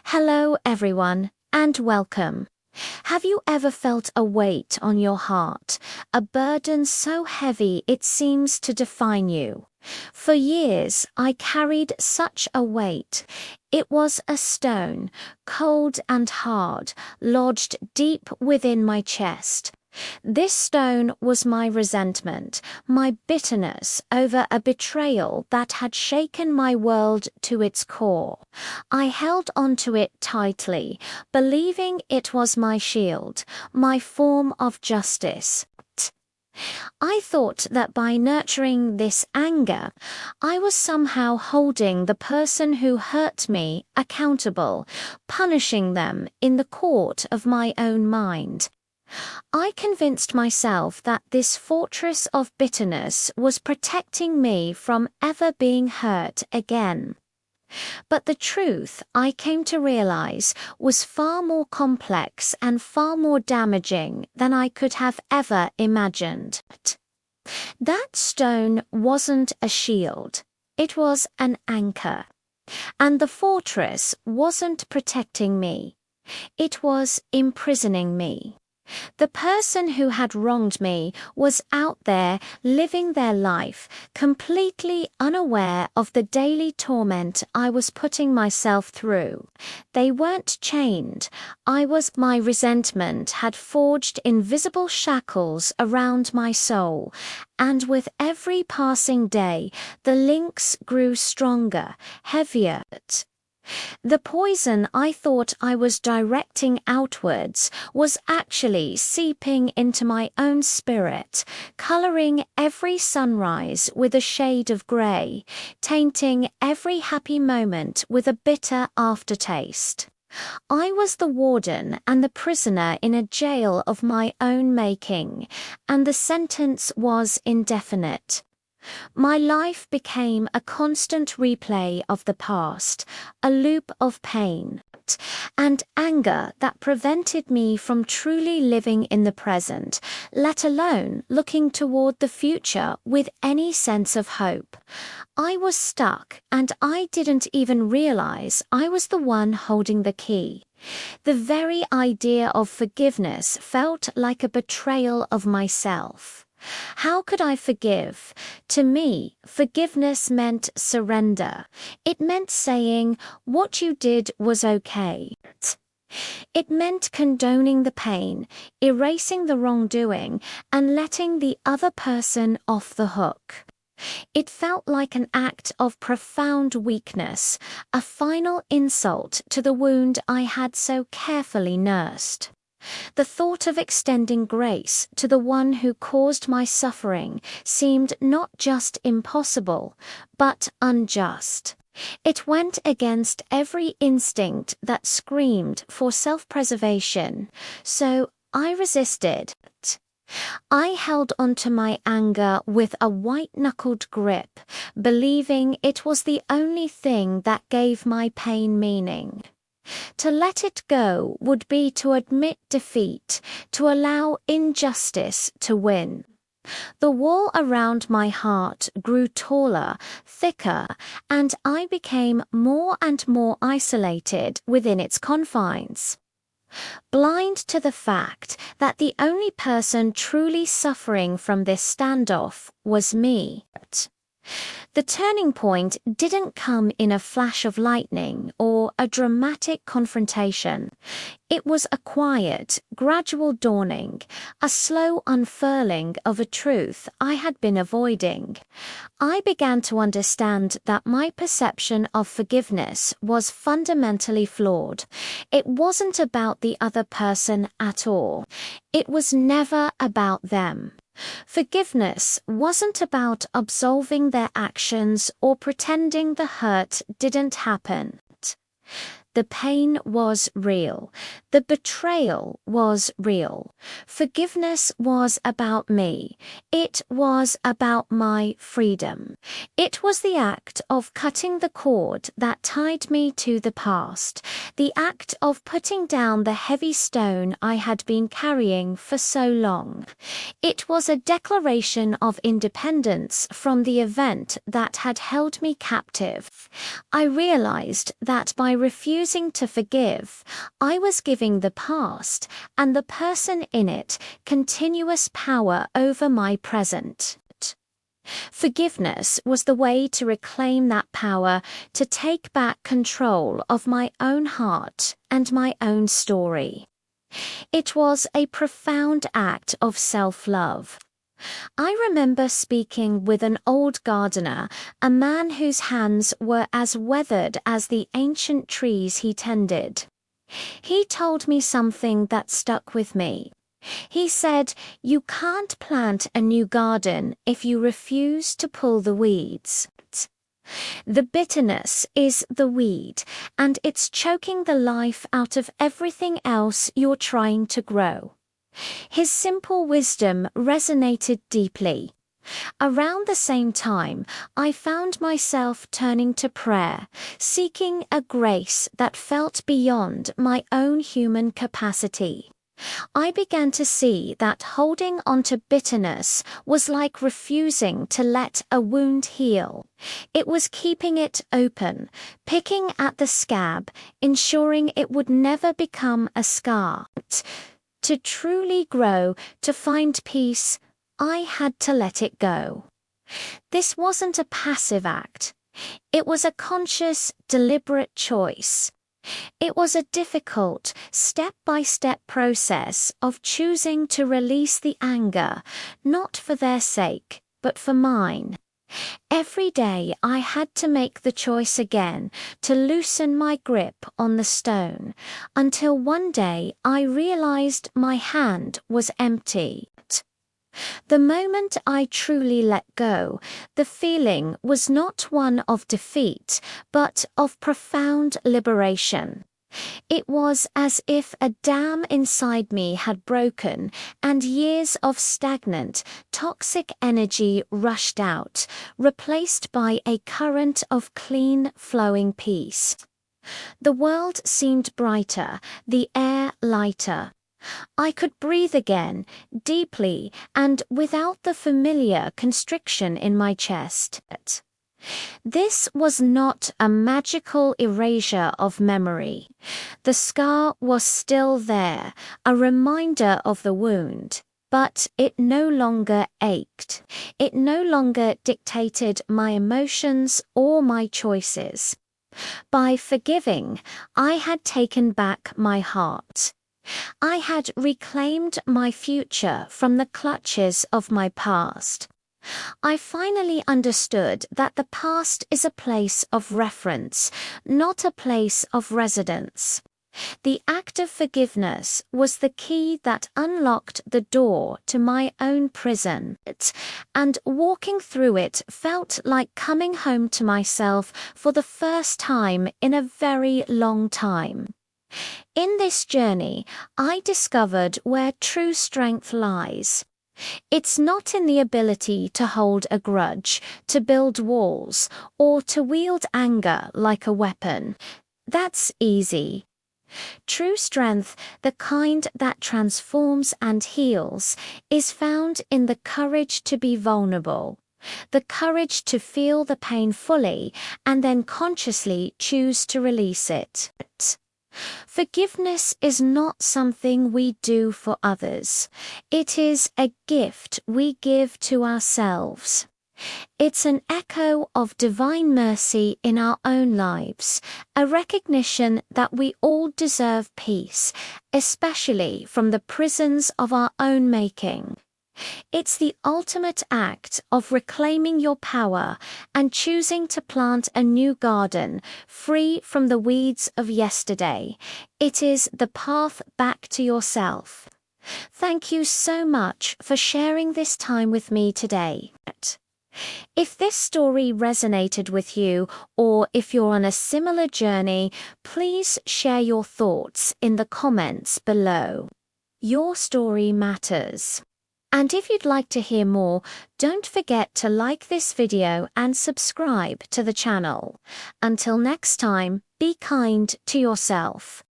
Hello, everyone, and welcome. Have you ever felt a weight on your heart, a burden so heavy it seems to define you? For years, I carried such a weight. It was a stone, cold and hard, lodged deep within my chest. This stone was my resentment, my bitterness over a betrayal that had shaken my world to its core. I held onto it tightly, believing it was my shield, my form of justice. I thought that by nurturing this anger, I was somehow holding the person who hurt me accountable, punishing them in the court of my own mind. I convinced myself that this fortress of bitterness was protecting me from ever being hurt again. But the truth, I came to realize, was far more complex and far more damaging than I could have ever imagined. That stone wasn't a shield, it was an anchor. And the fortress wasn't protecting me, it was imprisoning me. The person who had wronged me was out there living their life, completely unaware of the daily torment I was putting myself through. They weren't chained. My resentment had forged invisible shackles around my soul, and with every passing day, the links grew stronger, heavier. The poison I thought I was directing outwards was actually seeping into my own spirit, coloring every sunrise with a shade of grey, tainting every happy moment with a bitter aftertaste. I was the warden and the prisoner in a jail of my own making, and the sentence was indefinite. My life became a constant replay of the past, a loop of pain and anger that prevented me from truly living in the present, let alone looking toward the future with any sense of hope. I was stuck, and I didn't even realize I was the one holding the key. The very idea of forgiveness felt like a betrayal of myself. How could I forgive? To me, forgiveness meant surrender. It meant saying, what you did was okay. It meant condoning the pain, erasing the wrongdoing, and letting the other person off the hook. It felt like an act of profound weakness, a final insult to the wound I had so carefully nursed. The thought of extending grace to the one who caused my suffering seemed not just impossible, but unjust. It went against every instinct that screamed for self-preservation, so I resisted. I held onto my anger with a white-knuckled grip, believing it was the only thing that gave my pain meaning. To let it go would be to admit defeat, to allow injustice to win. The wall around my heart grew taller, thicker, and I became more and more isolated within its confines. Blind to the fact that the only person truly suffering from this standoff was me. The turning point didn't come in a flash of lightning or a dramatic confrontation. It was a quiet, gradual dawning, a slow unfurling of a truth I had been avoiding. I began to understand that my perception of forgiveness was fundamentally flawed. It wasn't about the other person at all. It was never about them. Forgiveness wasn't about absolving their actions or pretending the hurt didn't happen. The pain was real. The betrayal was real. Forgiveness was about me. It was about my freedom. It was the act of cutting the cord that tied me to the past, the act of putting down the heavy stone I had been carrying for so long. It was a declaration of independence from the event that had held me captive. I realized that by refusing to forgive, I was giving the past and the person in it continuous power over my present. Forgiveness was the way to reclaim that power, to take back control of my own heart and my own story. It was a profound act of self-love. I remember speaking with an old gardener, a man whose hands were as weathered as the ancient trees he tended. He told me something that stuck with me. He said, "You can't plant a new garden if you refuse to pull the weeds. The bitterness is the weed, and it's choking the life out of everything else you're trying to grow." His simple wisdom resonated deeply. Around the same time, I found myself turning to prayer, seeking a grace that felt beyond my own human capacity. I began to see that holding onto bitterness was like refusing to let a wound heal. It was keeping it open, picking at the scab, ensuring it would never become a scar. To truly grow, to find peace, I had to let it go. This wasn't a passive act. It was a conscious, deliberate choice. It was a difficult, step-by-step process of choosing to release the anger, not for their sake, but for mine. Every day I had to make the choice again to loosen my grip on the stone, until one day I realized my hand was empty. The moment I truly let go, the feeling was not one of defeat, but of profound liberation. It was as if a dam inside me had broken and years of stagnant, toxic energy rushed out, replaced by a current of clean, flowing peace. The world seemed brighter, the air lighter. I could breathe again, deeply and without the familiar constriction in my chest. This was not a magical erasure of memory. The scar was still there, a reminder of the wound, but it no longer ached. It no longer dictated my emotions or my choices. By forgiving, I had taken back my heart. I had reclaimed my future from the clutches of my past. I finally understood that the past is a place of reference, not a place of residence. The act of forgiveness was the key that unlocked the door to my own prison, and walking through it felt like coming home to myself for the first time in a very long time. In this journey, I discovered where true strength lies. It's not in the ability to hold a grudge, to build walls, or to wield anger like a weapon. That's easy. True strength, the kind that transforms and heals, is found in the courage to be vulnerable, the courage to feel the pain fully and then consciously choose to release it. Forgiveness is not something we do for others. It is a gift we give to ourselves. It's an echo of divine mercy in our own lives, a recognition that we all deserve peace, especially from the prisons of our own making. It's the ultimate act of reclaiming your power and choosing to plant a new garden, free from the weeds of yesterday. It is the path back to yourself. Thank you so much for sharing this time with me today. If this story resonated with you, or if you're on a similar journey, please share your thoughts in the comments below. Your story matters. And if you'd like to hear more, don't forget to like this video and subscribe to the channel. Until next time, be kind to yourself.